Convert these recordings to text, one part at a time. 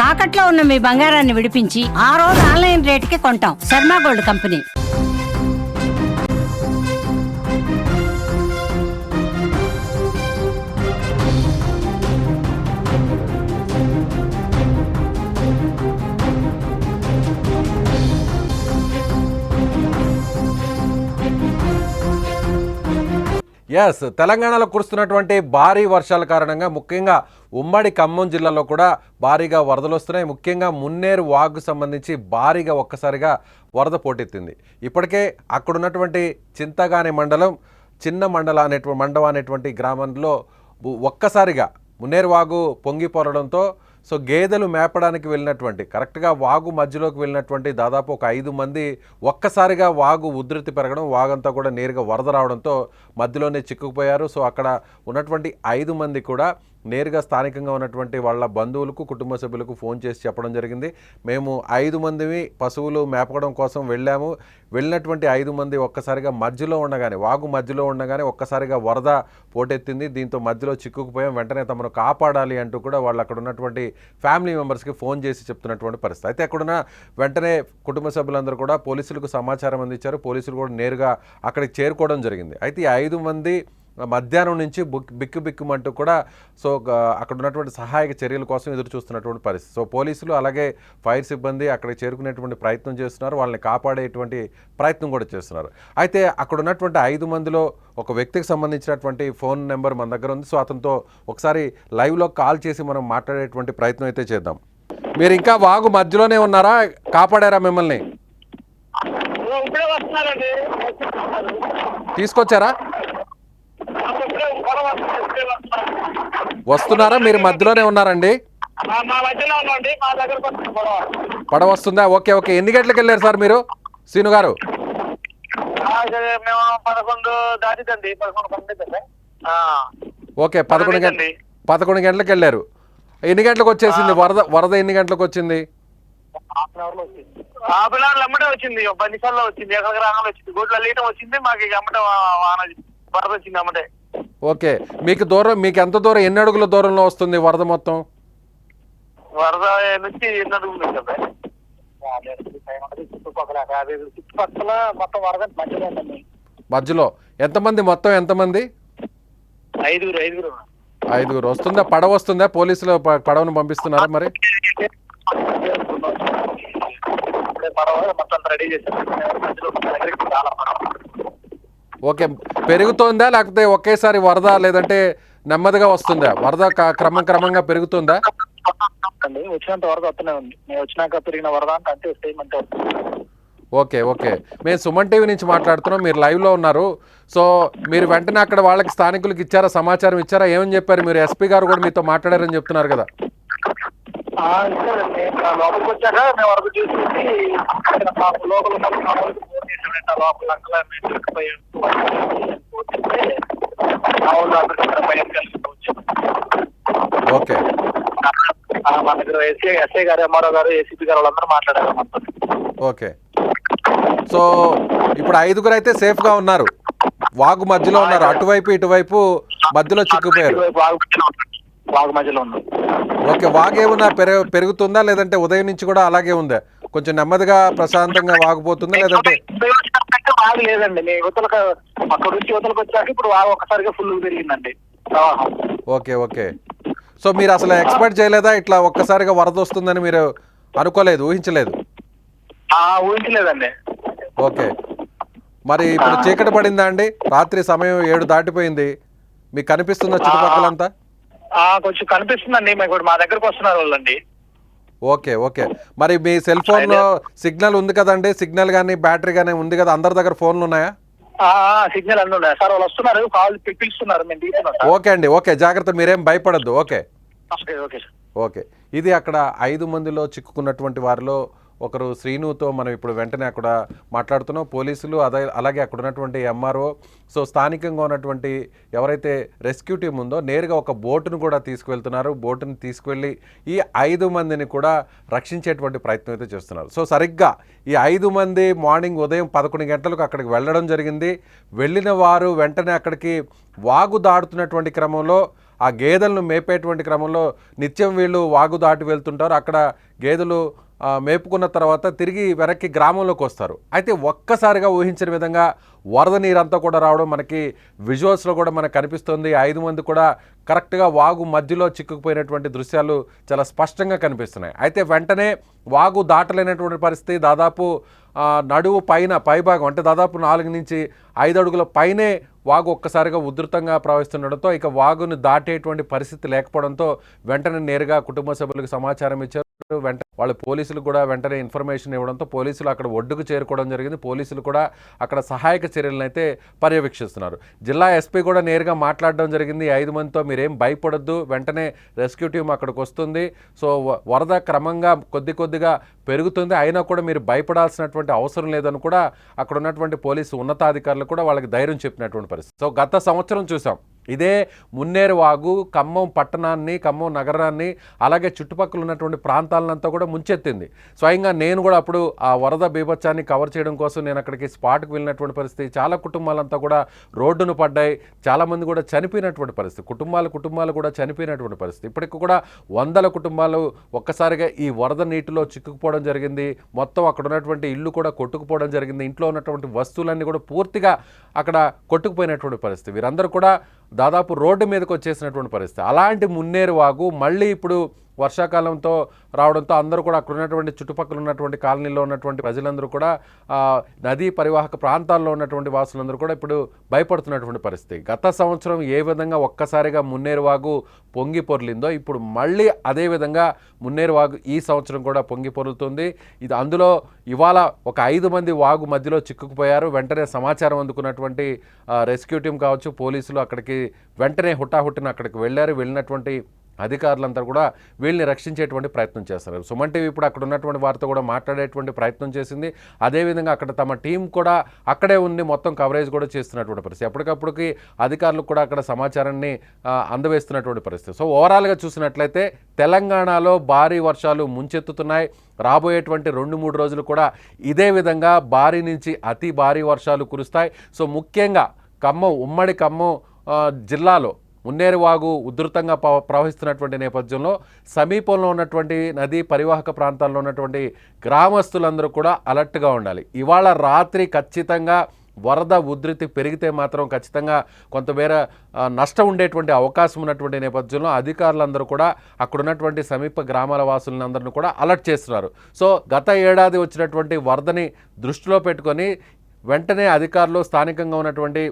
తాకట్లో ఉన్న మీ బంగారాన్ని విడిపించి ఆ రోజు ఆన్లైన్ రేటుకి కొంటాం. Sharma gold company. ఎస్, తెలంగాణలో కురుస్తున్నటువంటి భారీ వర్షాల కారణంగా ముఖ్యంగా ఉమ్మడి ఖమ్మం జిల్లాలో కూడా భారీగా వరదలు వస్తున్నాయి. ముఖ్యంగా మున్నేరు వాగుకు సంబంధించి భారీగా ఒక్కసారిగా వరద పోటెత్తింది. ఇప్పటికే అక్కడున్నటువంటి చింతగాని మండలం చిన్న మండవం అనేటువంటి గ్రామంలో ఒక్కసారిగా మున్నేరు వాగు పొంగిపోరడంతో గేదెలు మేపడానికి వెళ్ళినటువంటి కరెక్ట్గా వాగు మధ్యలోకి వెళ్ళినటువంటి దాదాపు ఒక 5 మంది ఒక్కసారిగా వాగు ఉధృతి పెరగడం, వాగంతా కూడా నేరుగా వరద రావడంతో మధ్యలోనే చిక్కుకుపోయారు. అక్కడ ఉన్నటువంటి 5 మంది కూడా నేరుగా స్థానికంగా ఉన్నటువంటి వాళ్ళ బంధువులకు, కుటుంబ సభ్యులకు ఫోన్ చేసి చెప్పడం జరిగింది. మేము 5 మందివి పశువులు మేపడం కోసం వెళ్ళినటువంటి 5 మంది ఒక్కసారిగా వాగు మధ్యలో ఉండగానే ఒక్కసారిగా వరద పోటెత్తింది. దీంతో మధ్యలో చిక్కుకుపోయాం, వెంటనే తమను కాపాడాలి అంటూ కూడా వాళ్ళు అక్కడ ఉన్నటువంటి ఫ్యామిలీ మెంబర్స్కి ఫోన్ చేసి చెప్తున్నటువంటి పరిస్థితి. అయితే అక్కడున్న వెంటనే కుటుంబ సభ్యులందరూ కూడా పోలీసులకు సమాచారం అందించారు. పోలీసులు కూడా నేరుగా అక్కడికి చేరుకోవడం జరిగింది. అయితే ఈ 5 మంది మధ్యాహ్నం నుంచి బిక్కుమంటూ కూడా అక్కడ ఉన్నటువంటి సహాయక చర్యల కోసం ఎదురు చూస్తున్నటువంటి పరిస్థితి. పోలీసులు అలాగే ఫైర్ సిబ్బంది అక్కడికి చేరుకునేటువంటి ప్రయత్నం చేస్తున్నారు, వాళ్ళని కాపాడేటువంటి ప్రయత్నం కూడా చేస్తున్నారు. అయితే అక్కడ ఉన్నటువంటి 5 మందిలో ఒక వ్యక్తికి సంబంధించినటువంటి ఫోన్ నెంబర్ మన దగ్గర ఉంది. అతనితో ఒకసారి లైవ్లో కాల్ చేసి మనం మాట్లాడేటువంటి ప్రయత్నం అయితే చేద్దాం. మీరు ఇంకా వాగు మధ్యలోనే ఉన్నారా, కాపాడారా మిమ్మల్ని? తీసుకొచ్చారా? వస్తున్నారా? మీరు మధ్యలోనే ఉన్నారండి? పడవ వస్తుందా? ఓకే. ఎన్ని గంటలకు వెళ్ళారు సార్ మీరు, సీను గారు? ఓకే, 11 గంటలకు వెళ్ళారు. ఎన్ని గంటలకు వచ్చేసింది వరద ఎన్ని గంటలకు వచ్చింది? వచ్చింది 10 నిమిషాల్లో వచ్చింది. ఎక్కడికి రాగానే వచ్చింది, గోడ్లు అల్లియటం వచ్చింది. మాకు అమ్మటే వరద వచ్చింది అమ్మటే. ఓకే, మీకు ఎంత దూరం, ఎన్ని అడుగుల దూరంలో వస్తుంది వరద మొత్తం? వరద నుంచి 8 అడుగులు కదా, చుట్టుపక్కల మొత్తం వరద మధ్యలో. మొత్తం ఎంతమంది? 5 వస్తుందా? పడవ వస్తుందా? పోలీసులు పడవను పంపిస్తున్నారా మరి? ఓకే, పెరుగుతోందా లేకపోతే ఒకేసారి వరద, లేదంటే నెమ్మదిగా వస్తుందా వరద? క్రమంగా పెరుగుతుందా? వచ్చినంత వరద వస్తూనే ఉంది. మేము వచ్చినాక పెరిగిన వరద అంటే సేమ్ అంటే. ఓకే, మేము సుమన్ టీవీ నుంచి మాట్లాడుతున్నాం, మీరు లైవ్లో ఉన్నారు. మీరు వెంటనే అక్కడ వాళ్ళకి స్థానికులకు ఇచ్చారా, సమాచారం ఇచ్చారా? ఏమని చెప్పారు మీరు? ఎస్పీ గారు కూడా మీతో మాట్లాడారని చెప్తున్నారు కదా. లోపలికి వచ్చాక మేము వరకు చూసి లోపల ఓకే, మన దగ్గర ఎస్ఐ గారు, ఎంఆర్ఓ గారు, ఏసీపీ గారు వాళ్ళందరూ మాట్లాడారు. ఓకే, ఇప్పుడు 5గురు అయితే సేఫ్ గా ఉన్నారు, వాగు మధ్యలో ఉన్నారు, అటువైపు ఇటువైపు మధ్యలో చిక్కుపోయారు. వాగు మధ్యలో ఉంది. ఓకే, వాగు ఏమన్నా పెరుగుతుందా లేదంటే ఉదయం నుంచి కూడా అలాగే ఉందా? కొంచెం నెమ్మదిగా ప్రశాంతంగా వాగిపోతుందా లేదంటే? వాగు లేదండి, మీ యువతలకు అక్కడ నుంచి యువతలకు వచ్చాక ఇప్పుడు వాగు ఒక్కసారిగా ఫుల్ పెరిగిందండి ప్రవాహం. ఓకే, మీరు అసలు ఎక్స్పెక్ట్ చేయలేదా ఇట్లా ఒక్కసారిగా వరద వస్తుందని? మీరు అనుకోలేదు, ఊహించలేదు? ఊహించలేదండి. ఓకే, మరి ఇప్పుడు చీకటి పడిందా అండి? రాత్రి సమయం 7 దాటిపోయింది, మీకు కనిపిస్తుందా చుట్టుపక్కలంతా? కొంచెం కనిపిస్తుందండి, మా దగ్గరకు వస్తున్నారు వాళ్ళండి. ఓకే, మరి మీ సెల్ ఫోన్ లో సిగ్నల్ ఉంది కదండి? సిగ్నల్ కానీ బ్యాటరీ కానీ ఉంది కదా, అందరి దగ్గర ఫోన్లు ఉన్నాయా? సిగ్నల్ అన్నీ ఉన్నాయి సార్, వాళ్ళు వస్తున్నారు, కాల్ పిలుస్తున్నారు, మేము తీసుకున్నాం. ఓకే అండి, జాగ్రత్త, మీరేం భయపడద్దు. ఓకే, ఇది అక్కడ 5 మందిలో చిక్కుకున్నటువంటి వారిలో ఒకరు శ్రీనుతో మనం ఇప్పుడు వెంటనే అక్కడ మాట్లాడుతున్నాం. పోలీసులు అలాగే అక్కడ ఉన్నటువంటి ఎంఆర్ఓ, స్థానికంగా ఉన్నటువంటి ఎవరైతే రెస్క్యూ టీం ఉందో నేరుగా ఒక బోటును కూడా తీసుకువెళ్తున్నారు. బోటును తీసుకువెళ్ళి ఈ 5 మందిని కూడా రక్షించేటువంటి ప్రయత్నం అయితే చేస్తున్నారు. సరిగ్గా ఈ 5 మంది మార్నింగ్ ఉదయం 11 గంటలకు అక్కడికి వెళ్ళడం జరిగింది. వెళ్ళిన వారు వెంటనే అక్కడికి వాగు దాడుతున్నటువంటి క్రమంలో ఆ గేదెలను మేపేటువంటి క్రమంలో నిత్యం వీళ్ళు వాగు దాటి వెళ్తుంటారు. అక్కడ గేదెలు మేపుకున్న తర్వాత తిరిగి వెనక్కి గ్రామంలోకి వస్తారు. అయితే ఒక్కసారిగా ఊహించిన విధంగా వరద నీరంతా కూడా రావడం మనకి విజువల్స్లో కూడా మనకు కనిపిస్తుంది. 5 మంది కూడా కరెక్ట్గా వాగు మధ్యలో చిక్కుకుపోయినటువంటి దృశ్యాలు చాలా స్పష్టంగా కనిపిస్తున్నాయి. అయితే వెంటనే వాగు దాటలేనటువంటి పరిస్థితి, దాదాపు నడువు పైభాగం అంటే దాదాపు 4 నుంచి 5 అడుగుల పైనే వాగు ఒక్కసారిగా ఉధృతంగా ప్రవహిస్తుండడంతో ఇక వాగును దాటేటువంటి పరిస్థితి లేకపోవడంతో వెంటనే నేరుగా కుటుంబ సభ్యులకు సమాచారం ఇచ్చారు. వాళ్ళ పోలీసులు కూడా వెంటనే ఇన్ఫర్మేషన్ ఇవ్వడంతో పోలీసులు అక్కడ ఒడ్డుకు చేరుకోవడం జరిగింది. పోలీసులు కూడా అక్కడ సహాయక చర్యలను అయితే పర్యవేక్షిస్తున్నారు. జిల్లా ఎస్పీ కూడా నేరుగా మాట్లాడడం జరిగింది. 5 మందితో మీరేం భయపడొద్దు, వెంటనే రెస్క్యూ టీం అక్కడికి వస్తుంది. సో వరద క్రమంగా కొద్దిగా పెరుగుతుంది, అయినా కూడా మీరు భయపడాల్సినటువంటి అవసరం లేదని కూడా అక్కడ ఉన్నటువంటి పోలీసు ఉన్నతాధికారులు కూడా వాళ్ళకి ధైర్యం చెప్పినటువంటి పరిస్థితి. సో గత సంవత్సరం చూసాం ఇదే మున్నేరు వాగు ఖమ్మం పట్టణాన్ని, ఖమ్మం నగరాన్ని, అలాగే చుట్టుపక్కల ఉన్నటువంటి ప్రాంతాలనంతా కూడా ముంచెత్తింది. స్వయంగా నేను కూడా అప్పుడు ఆ వరద బీభత్సాన్ని కవర్ చేయడం కోసం నేను అక్కడికి స్పాట్కి వెళ్ళినటువంటి పరిస్థితి. చాలా కుటుంబాలంతా కూడా రోడ్డును పడ్డాయి, చాలామంది కూడా చనిపోయినటువంటి పరిస్థితి, కుటుంబాలు కూడా చనిపోయినటువంటి పరిస్థితి. ఇప్పటికి కూడా 100 కుటుంబాలు ఒక్కసారిగా ఈ వరద నీటిలో చిక్కుకుపోవడం జరిగింది. మొత్తం అక్కడ ఉన్నటువంటి ఇల్లు కూడా కొట్టుకుపోవడం జరిగింది. ఇంట్లో ఉన్నటువంటి వస్తువులన్నీ కూడా పూర్తిగా అక్కడ కొట్టుకుపోయినటువంటి పరిస్థితి. వీరందరూ కూడా దాదాపు రోడ్డు మీదకి వచ్చేసినటువంటి పరిస్థితి. అలాంటి మున్నేరు వాగు మళ్ళీ ఇప్పుడు వర్షాకాలంతో రావడంతో అందరూ కూడా అక్కడ ఉన్నటువంటి చుట్టుపక్కల ఉన్నటువంటి కాలనీలో ఉన్నటువంటి ప్రజలందరూ కూడా నదీ పరివాహక ప్రాంతాల్లో ఉన్నటువంటి వాసులందరూ కూడా ఇప్పుడు భయపడుతున్నటువంటి పరిస్థితి. గత సంవత్సరం ఏ విధంగా ఒక్కసారిగా మున్నేరు వాగు పొంగి పొర్లిందో ఇప్పుడు మళ్ళీ అదేవిధంగా మున్నేరు వాగు ఈ సంవత్సరం కూడా పొంగి పొరులుతుంది. ఇది అందులో ఇవాళ ఒక 5 మంది వాగు మధ్యలో చిక్కుకుపోయారు. వెంటనే సమాచారం అందుకున్నటువంటి రెస్క్యూ టీం కావచ్చు, పోలీసులు అక్కడికి వెంటనే హుటాహుటిన అక్కడికి వెళ్ళినటువంటి అధికారులంతా కూడా వీళ్ళని రక్షించేటువంటి ప్రయత్నం చేస్తున్నారు. సుమన్ టీవీ ఇప్పుడు అక్కడ ఉన్నటువంటి వారితో కూడా మాట్లాడేటువంటి ప్రయత్నం చేసింది. అదేవిధంగా అక్కడ తమ టీం కూడా అక్కడే ఉండి మొత్తం కవరేజ్ కూడా చేస్తున్నటువంటి పరిస్థితి. ఎప్పటికప్పటికి అధికారులకు కూడా అక్కడ సమాచారాన్ని అందవేస్తున్నటువంటి పరిస్థితి. సో ఓవరాల్గా చూసినట్లయితే తెలంగాణలో భారీ వర్షాలు ముంచెత్తుతున్నాయి. రాబోయేటువంటి 2-3 రోజులు కూడా ఇదే విధంగా భారీ నుంచి అతి భారీ వర్షాలు కురుస్తాయి. సో ముఖ్యంగా ఉమ్మడి ఖమ్మం జిల్లాలో మున్నేరు వాగు ఉధృతంగా ప్రవహిస్తున్నటువంటి నేపథ్యంలో సమీపంలో ఉన్నటువంటి నదీ పరివాహక ప్రాంతాల్లో ఉన్నటువంటి గ్రామస్తులందరూ కూడా అలర్ట్గా ఉండాలి. ఇవాళ రాత్రి ఖచ్చితంగా వరద ఉధృతి పెరిగితే మాత్రం ఖచ్చితంగా కొంతమేర నష్టం ఉండేటువంటి అవకాశం ఉన్నటువంటి నేపథ్యంలో అధికారులందరూ కూడా అక్కడ ఉన్నటువంటి సమీప గ్రామాల వాసులందరినీ కూడా అలర్ట్ చేస్తున్నారు. సో గత ఏడాది వచ్చినటువంటి వరదని దృష్టిలో పెట్టుకొని వెంటనే అధికారులు స్థానికంగా ఉన్నటువంటి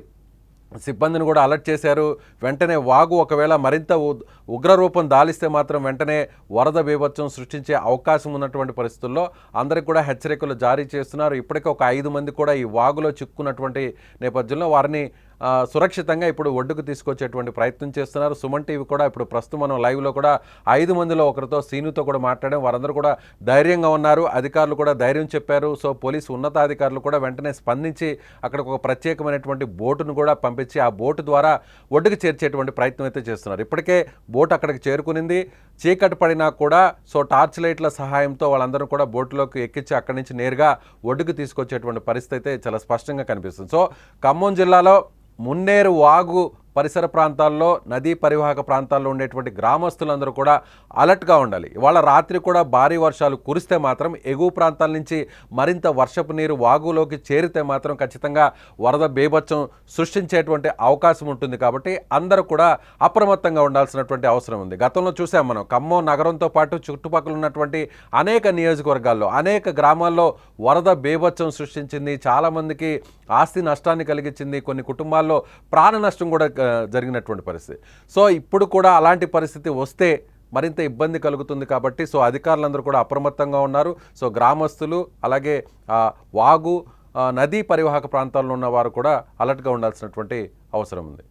సిబ్బందిని కూడా అలర్ట్ చేశారు. వెంటనే వాగు ఒకవేళ మరింత ఉగ్రరూపం దాలిస్తే మాత్రం వెంటనే వరద బీభత్సం సృష్టించే అవకాశం ఉన్నటువంటి పరిస్థితుల్లో అందరికి కూడా హెచ్చరికలు జారీ చేస్తున్నారు. ఇప్పటికే ఒక 5 మంది కూడా ఈ వాగులో చిక్కున్నటువంటి నేపథ్యంలో వారిని సురక్షితంగా ఇప్పుడు ఒడ్డుకు తీసుకొచ్చేటువంటి ప్రయత్నం చేస్తున్నారు. సుమన్ టీవీ కూడా ఇప్పుడు ప్రస్తుతం మనం లైవ్లో కూడా 5 మందిలో ఒకరితో సీనుతో కూడా మాట్లాడాం. వారందరూ కూడా ధైర్యంగా ఉన్నారు, అధికారులు కూడా ధైర్యం చెప్పారు. సో పోలీసు ఉన్నతాధికారులు కూడా వెంటనే స్పందించి అక్కడికి ఒక ప్రత్యేకమైనటువంటి బోటును కూడా పంపించి ఆ బోటు ద్వారా ఒడ్డుకు చేర్చేటువంటి ప్రయత్నం అయితే చేస్తున్నారు. ఇప్పటికే బోట్ అక్కడికి చేరుకునింది. చీకటి పడినా కూడా సో టార్చ్ లైట్ల సహాయంతో వాళ్ళందరూ కూడా బోటులోకి ఎక్కించి అక్కడి నుంచి నేరుగా ఒడ్డుకు తీసుకొచ్చేటువంటి పరిస్థితి అయితే చాలా స్పష్టంగా కనిపిస్తుంది. సో ఖమ్మం జిల్లాలో మున్నేరు వాగు పరిసర ప్రాంతాల్లో నదీ పరివాహక ప్రాంతాల్లో ఉండేటువంటి గ్రామస్తులందరూ కూడా అలర్ట్గా ఉండాలి. ఇవాళ రాత్రి కూడా భారీ వర్షాలు కురిస్తే మాత్రం ఎగువ ప్రాంతాల నుంచి మరింత వర్షపు నీరు వాగులోకి చేరితే మాత్రం ఖచ్చితంగా వరద బీభత్సం సృష్టించేటువంటి అవకాశం ఉంటుంది. కాబట్టి అందరూ కూడా అప్రమత్తంగా ఉండాల్సినటువంటి అవసరం ఉంది. గతంలో చూసాం మనం ఖమ్మం నగరంతో పాటు చుట్టుపక్కల ఉన్నటువంటి అనేక నియోజకవర్గాల్లో అనేక గ్రామాల్లో వరద బీభత్సం సృష్టించింది. చాలామందికి ఆస్తి నష్టాన్ని కలిగించింది. కొన్ని కుటుంబాల్లో ప్రాణ నష్టం కూడా జరిగినటువంటి పరిస్థితి. సో ఇప్పుడు కూడా అలాంటి పరిస్థితి వస్తే మరింత ఇబ్బంది కలుగుతుంది. కాబట్టి సో అధికారులందరూ కూడా అప్రమత్తంగా ఉన్నారు. సో గ్రామస్తులు అలాగే వాగు నదీ పరివాహక ప్రాంతాల్లో ఉన్న వారు కూడా అలర్ట్గా ఉండాల్సినటువంటి అవసరం ఉంది.